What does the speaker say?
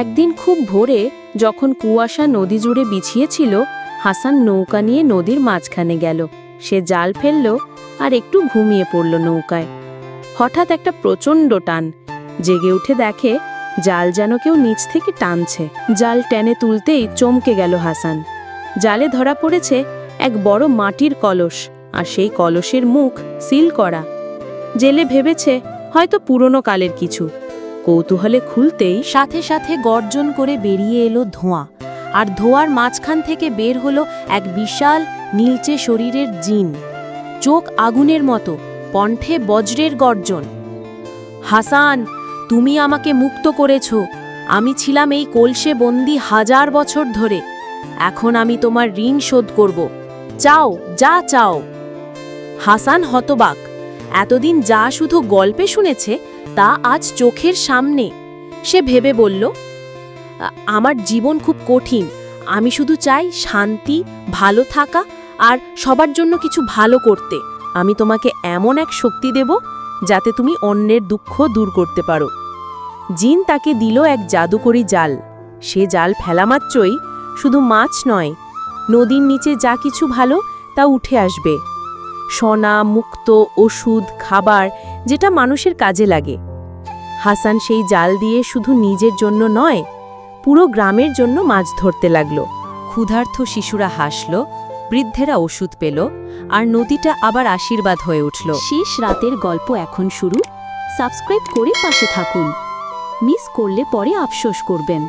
একদিন খুব ভোরে যখন কুয়াশা নদী জুড়ে বিছিয়েছিল, হাসান নৌকা নিয়ে নদীর মাঝখানে গেল। সে জাল ফেলল আর একটু ঘুমিয়ে পড়ল নৌকায়। হঠাৎ একটা প্রচণ্ড টান। জেগে উঠে দেখে জাল যেন কেউ নিচ থেকে টানছে। জাল টেনে তুলতেই চমকে গেল হাসান। জালে ধরা পড়েছে এক বড় মাটির কলস, আর সেই কলসের মুখ সিল করা। জেলে ভেবেছে হয়তো পুরনো কালের কিছু। কৌতূহলে খুলতেই সাথে সাথে গর্জন করে বেরিয়ে এলো ধোঁয়া, আর ধোঁয়ার মাঝখান থেকে বের হলো এক বিশাল নীলচে শরীরের জিন। চোখ আগুনের মতো, কণ্ঠে বজ্রের গর্জন। হাসান, তুমি আমাকে মুক্ত করেছ। আমি ছিলাম এই কলসে বন্দি 1000 বছর ধরে। এখন আমি তোমার ঋণ শোধ করব। চাও, যা চাও। হাসান হতবাক। এতদিন যা শুধু গল্পে শুনেছে তা আজ চোখের সামনে। সে ভেবে বলল, আমার জীবন খুব কঠিন। আমি শুধু চাই শান্তি, ভালো থাকা আর সবার জন্য কিছু ভালো করতে। আমি তোমাকে এমন এক শক্তি দেব যাতে তুমি অন্যের দুঃখ দূর করতে পারো। জিন তাকে দিল এক জাদুকরি জাল। সে জাল ফেলা মাত্রই শুধু মাছ নয়, নদীর নিচে যা কিছু ভালো তা উঠে আসবে। সোনা, মুক্ত, ওষুধ, খাবার, যেটা মানুষের কাজে লাগে। হাসান সেই জাল দিয়ে শুধু নিজের জন্য নয়, পুরো গ্রামের জন্য মাছ ধরতে লাগল। ক্ষুধার্ত শিশুরা হাসল, বৃদ্ধেরা ওষুধ পেল, আর নদীটা আবার আশীর্বাদ হয়ে উঠল। শেষ রাতের গল্প এখন শুরু। সাবস্ক্রাইব করে পাশে থাকুন। মিস করলে পরে আফসোস করবেন।